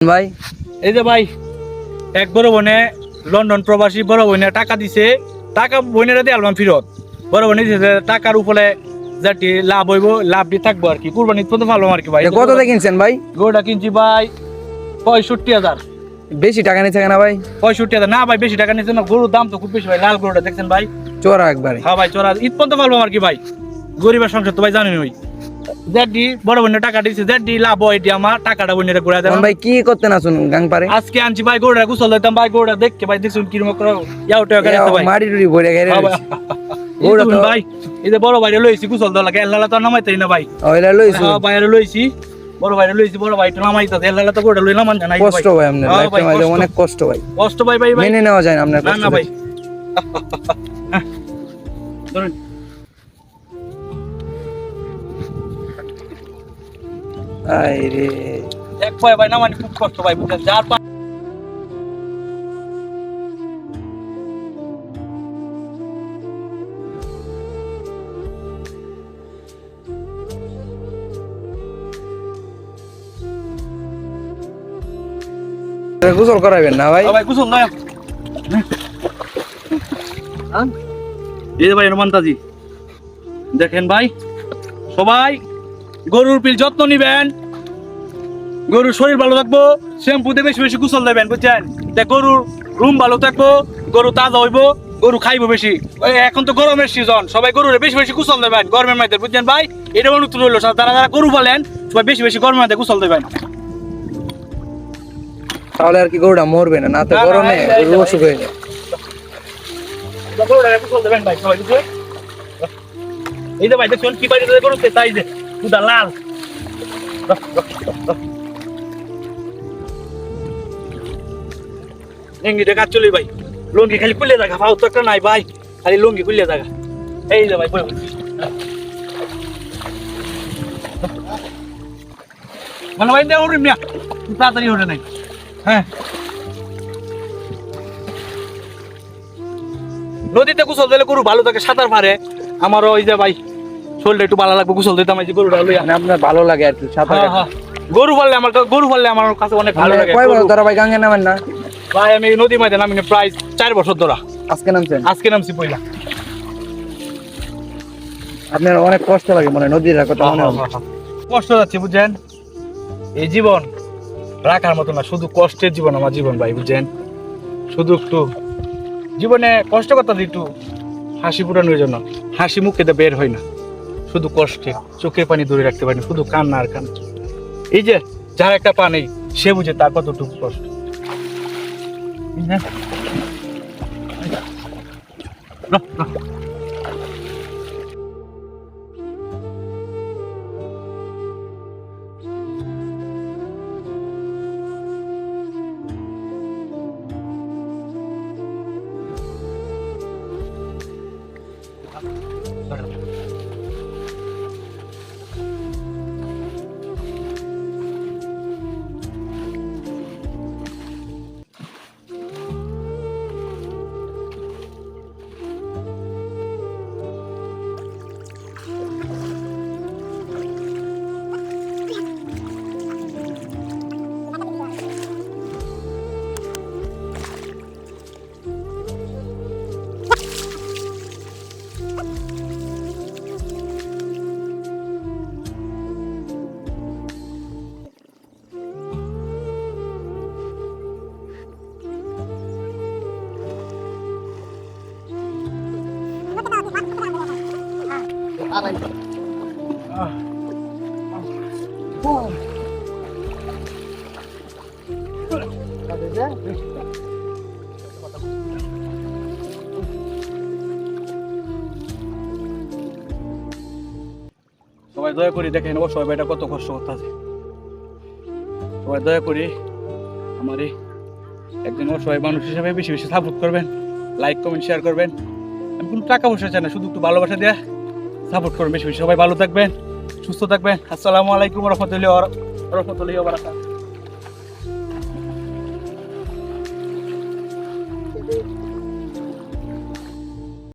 ভাই এই যে ভাই এক বড় বোনে লন্ডন প্রবাসী বড় বোনে টাকা দিছে, টাকা বোনেরা দিয়ে অ্যালবাম ফেরত। বড় বোনে দিছে টাকার উপরে যেটি লাভ হইব, লাভ দিয়ে থাকবো আর কি। কুরবানি তো ভালো আর কি ভাই। কতটা কিনছেন ভাই? গরুটা কিনছি ভাই 65,000। বেশি টাকা নিচ্ছে না ভাই? 65,000 না ভাই, বেশি টাকা নিচ্ছে না। গরুর দাম তো খুব বেশি ভাই। লাল গরুটা দেখছেন ভাই, চোরা একবারে। হ্যাঁ ভাই চোরা। ঈদ পর্যন্ত ভালো আর কি ভাই। গরিবের সংসার তো ভাই জানেন ওই যেটি বড় বোনের টাকা দিচ্ছে, যেটি লাভ হয় এটি আমার টাকাটা বোনের ঘুরে দেন ভাই। কি করতে না শুনুন গাং পারে আজকে আনছি ভাই গরুটা গোসল দিতাম ভাই। গরুটা দেখকে ভাই দেখছুন কিরকম করে ইয়াউটা গাড়িতে ভাই মাটি টুরি ভরে গেছে গরুটা তো ভাই। এই যে বড় ভাইরে লইছি গোসল দেওয়া লাগে, এল্লালা তো নামাইতেই না ভাই। ওইলা লইছি হ্যাঁ ভাইরে লইছি, বড় ভাইরে লইছি। বড় ভাই তো নামাইতাছে, এল্লালা তো গরুটা লই নামান জানাই ভাই। কষ্ট ভাই আপনার লাইফে মাঝে অনেক কষ্ট ভাই। কষ্ট ভাই ভাই ভাই মেনে নেওয়া যায় না আপনার কষ্ট। না ভাই ধরুন আই রে এক ভাই ভাই নামানি খুব কষ্ট ভাই বুঝছেন। যার গোসল করাবেন না ভাই? ভাই গোসল নয় এই যে ভাই রোমান্তাজি দেখেন ভাই। সবাই গরুর পিল যত্ন নিবেন, গরুর শরীর ভালো থাকবো, শ্যাম্পু দিয়ে বেশি বেশি গোসল দেবেন বুঝছেন। গরুর রুম ভালো থাকবো, গরু তাজা হইবো, গরু খাইবো বেশি। এখন তো গরমের সিজন, সবাই গরুরে বেশি বেশি গোসল দেবেন গরমের মধ্যে বুঝছেন ভাই। এটা অনুরোধ রইলো যারা যারা গরু বলেন সবাই বেশি বেশি গরমের মধ্যে গোসল দেবেন। তাহলে আর কি গরুটা মরবে না? না তো গরমে অসুখ হয়ে যায়। গোসল দেবেন ভাই সবাই বুঝছে। এই যে ভাই দেখুন কি পাই গরুতে তাই যে দুধা লাল। লুঙ্গিটা কাজ চলি ভাই, লুঙ্গি খালি খুলে জায়গা পাও তো একটা নাই ভাই, খালি লুঙ্গি খুলে জায়গা। এই যে ভাই মানে ভাই দেওয়া মিয়া তাড়াতাড়ি হলে নাই। হ্যাঁ নদীতে গোসল দিলে গরু ভালো থাকে, সাঁতার পারে। আমারও ওই যে ভাই শরীরটা একটু ভালো লাগবে গোসল দিতাম। এই যে গরুটা লইয়া আপনার ভালো লাগে আর কি সাঁতার কাটতে? গরু পাললে আমার কাছে অনেক ভালো লাগে। কয় বছর ধরে ভাই গাঙ্গে নামেন না? ভাই আমি নদী মাঝে নামি প্রায় 4 বছর ধরা। আজকে নামছেন? আজকে নামছি পয়লা। আপনার অনেক কষ্ট লাগে মনে হয় নদীর কথা মনে হয়? কষ্ট যাচ্ছে বুঝছেন। এই জীবন রাখার মতো না, শুধু কষ্টের জীবন আমার জীবন ভাই বুঝছেন। শুধু একটু জীবনে কষ্ট করতে দিই একটু হাসি ফুটানোর জন্য, হাসি মুখে তো বের হয় না, শুধু কষ্টে চোখের পানি ধরে রাখতে পারি, শুধু কান্না আর কান্না। এই যে যার একটা পা নেই সে বুঝে তার কতটুকু কষ্ট। সবাই দয়া করে দেখেন ও সবাই এটা কত কষ্ট করতেছে। সবাই দয়া করে আমার এই একজন অসহায় মানুষ হিসেবে বেশি বেশি সাপোর্ট করবেন, লাইক কমেন্ট শেয়ার করবেন। আমি কোনো টাকা পয়সা চাই না, শুধু একটু ভালোবাসা দিয়ে সাপোর্ট করবেন বেশি বেশি। সবাই ভালো থাকবেন, সুস্থ থাকবেন। আসসালামু আলাইকুম রহমতুল্লাহি ওয়া বারাকাতুহু।